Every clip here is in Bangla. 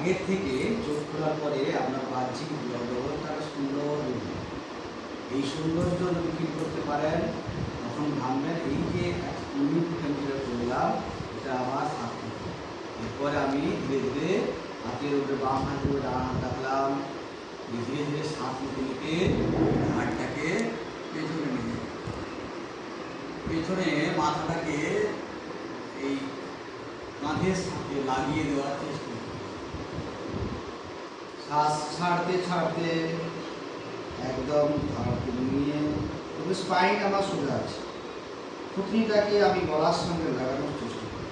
আগের থেকে চোখ খোলার পরে আপনার বাহ্যিক জগৎটা সুন্দর হয়ে যায়। এই সৌন্দর্য যদি ফিল করতে পারেন তখন ভাববেন এই যে মিনিট করলাম এটা আমার সার্থক। এরপরে আমি ধীরে ধীরে হাতের উপরে বাম হাতের উপরে ডান হাত রাখলাম, ধীরে ধীরে শ্বাস নিতে নিতে ঘাটটাকে পেছনে নিয়ে পেছনে মাথাটাকে এই কাঁধের সাথে লাগিয়ে দেওয়ার চেষ্টা করি। শ্বাস ছাড়তে ছাড়তে একদম ধরতে নিয়ে তবে স্পাইন আমার সোজা আছে, থুতনিটাকে আমি গলার সঙ্গে লাগানোর চেষ্টা করি।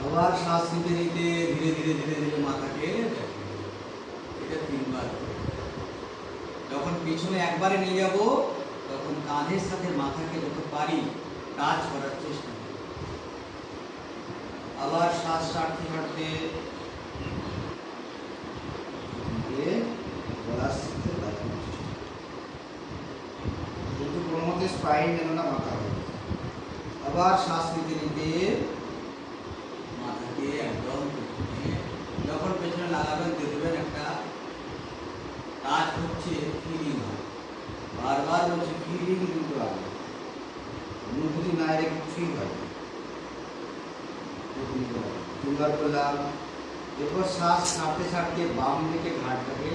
আবার শ্বাস নিতে নিতে ধীরে ধীরে ধীরে ধীরে মাথাকে এটা 3 বার। যখন পিছনে একবারে নিয়ে যাব তখন কাঁধের সাথে মাথাকে যত পারি টাচ করার চেষ্টা করি। আবার শ্বাস ছাড়তে ছাড়তে গলার সাথে লাগানোর চেষ্টা করি, কিন্তু কোনো মতে স্পাইন যেন না মাথা হয়ে যায়। আবার শ্বাস নিতে নিতে মাথাকে একদম যখন পেছনে লাগাবেন দেখবেন একটা টাচ হচ্ছে, ফিলিং হয়। বারবার বলছে ফিলিং কিন্তু আগে অনুভূতি না এলে কিছুই হয় না। 3 বার করলাম। এরপর শ্বাস ছাড়তে ছাড়তে বাম দিকে ঘাটটাকে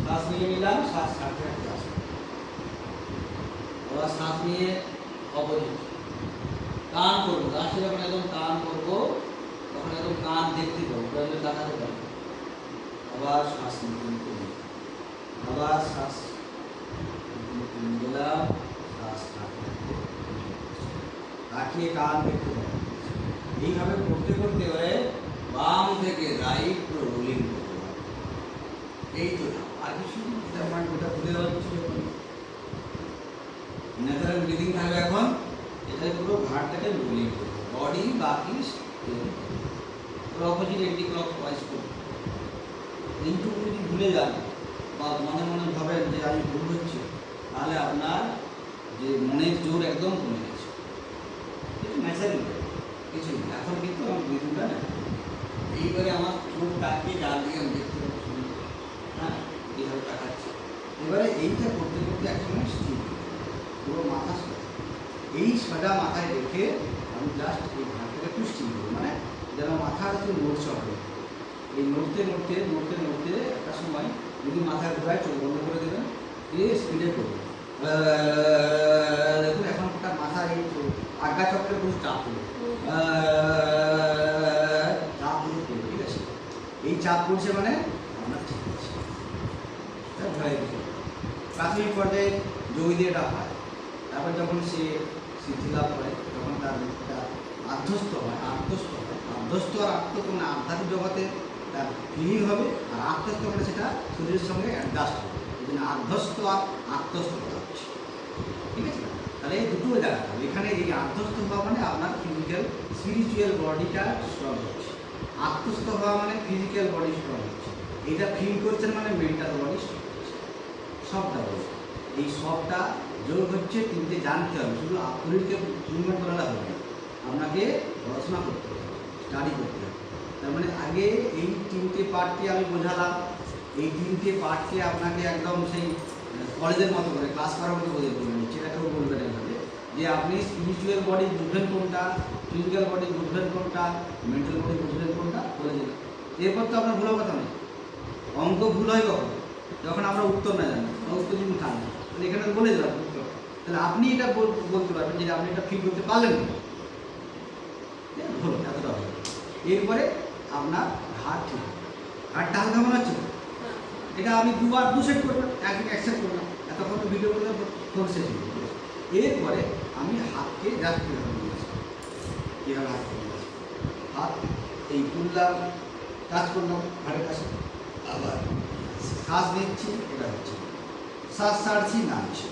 শ্বাস নিয়ে নিলাম, শ্বাস ছাড়তে ছাড়তে আসলাম। আবার শ্বাস নিয়ে অপোজিট কান করবো, লাস্টে যখন একদম কান করবো তখন একদম কান দেখতে পাবো, তাকাতে পারবো। আবার শ্বাস নিতে আবার শ্বাস নিলাম, শ্বাস তাকিয়ে কান দেখতে পাবো। এইভাবে করতে করতে এবারে বাম থেকে রাইট পুরো রোলিং করতে পারবো। এই তো আর কিছু ওটা ভুলে যাওয়ার কিছু ন্যাচারাল ব্রিদিং থাকবে। এখন এটা পুরো ঘাটটাকে রোলিং করবো, বডি বাকি অপোজিট এন্টি ক্লক ওয়াইজ করবো। এইটুকু যদি ভুলে যান বা মনে মনে ভাবেন যে আমি ভুল হচ্ছে, তাহলে আপনার যে মনের জোর একদম কমে গেছে। এটা ন্যাচারাল কিছু না। এখন কিন্তু আমার ব্রিদিংটা না এইবারে আমার চোখ তাকিয়ে ডাল দিয়ে আমি দেখতে পাচ্ছি, হ্যাঁ এইভাবে তাকাচ্ছি। এবারে এইটা করতে করতে একসময় স্থির পুরো মাথা সোজা, এই সোজা মাথায় রেখে আমি জাস্ট এই ঘাটটাকে একটু স্থির করবো, মানে যেন মাথা একটু নড়ছে হবে। এই নড়তে নড়তে নড়তে নড়তে একটা সময় যদি মাথা ঘুরায় চোখ বন্ধ করে দেবেন, দিয়ে স্পিডে করবেন। দেখুন এখন একটা মাথা এই আজ্ঞা চক্রের কোনো চাপ পড়বে, চাপ কিন্তু পড়বে, ঠিক আছে? এই চাপ পড়ছে মানে আপনার ঠিক আছে। ভয় প্রাথমিক পর্যায়ে যোগীদের এটা হয়। তারপর যখন সে সিদ্ধি লাভ করে তখন তার একটা আধ্যাত্ম হয়, আধ্যাত্ম আর আত্মত্ব মানে আধ্যাত্মিক জগতে তার ফিলিং হবে, আর আত্মস্থ মানে সেটা শরীরের সঙ্গে অ্যাডজাস্ট হবে। এই জন্য আধ্যাত্ম আর আত্মস্থ করা হচ্ছে, ঠিক আছে? তাহলে এই দুটো জায়গা হবে। এখানে এই আধ্যাত্ম হওয়া মানে আপনার ফিজিক্যাল স্পিরিচুয়াল বডিটা স্ট্রং হচ্ছে, আত্মস্থ হওয়া মানে ফিজিক্যাল বডি স্ট্রং হচ্ছে। এইটা ফিল করছেন মানে মেন্টাল বডি স্ট্রং হচ্ছে। সবটা বলছে এই সবটা যোগ হচ্ছে, তিনটে জানতে হবে। শুধু শরীরকে মুভমেন্ট করাটা হবে না, আপনাকে পড়াশোনা করতে হবে, স্টাডি করতে হবে। তার মানে আগে এই 3টে পার্টকে আমি বোঝালাম, এই 3টে পার্টকে আপনাকে একদম সেই কলেজের মতো করে ক্লাস করার মতো বোঝাতে বলবেন। সেটাকেও বলবেন এভাবে যে আপনি স্পিরিচুয়াল বডি বুঝবেন কোনটা, ফিজিক্যাল বডি বুঝবেন কোনটা, মেন্টাল বডি বুঝবেন কোনটা, বলে এরপর তো আপনার ভুলের কথা নেই। অঙ্ক ভুল হয় কখন? যখন আমরা উত্তর না জানি, উত্তর যদি থাকি তাহলে এখানে বলে দিলাম উত্তর, তাহলে আপনি এটা বলতে পারবেন যে আপনি এটা ফিল করতে পারলেন না, হলো এতটা হলো। এরপরে আপনার ঘাট ঠিক হবে। ঘাটটা হালকা মনে হচ্ছে, এটা আমি 2 সেট করবেন, এক সেট করলাম। এতক্ষণ তো ভিডিও করলে ফোর সেট হয়ে যাবে। এরপরে আমি হাতকে জাস্ট কীভাবে নিয়ে আসবো, কীভাবে হাত করে আসবো, হাত এই তুললাম, কাজ করলাম ঘাটের কাছে, আবার শ্বাস নিচ্ছি, এটা হচ্ছে শ্বাস ছাড়ছি, নামছি।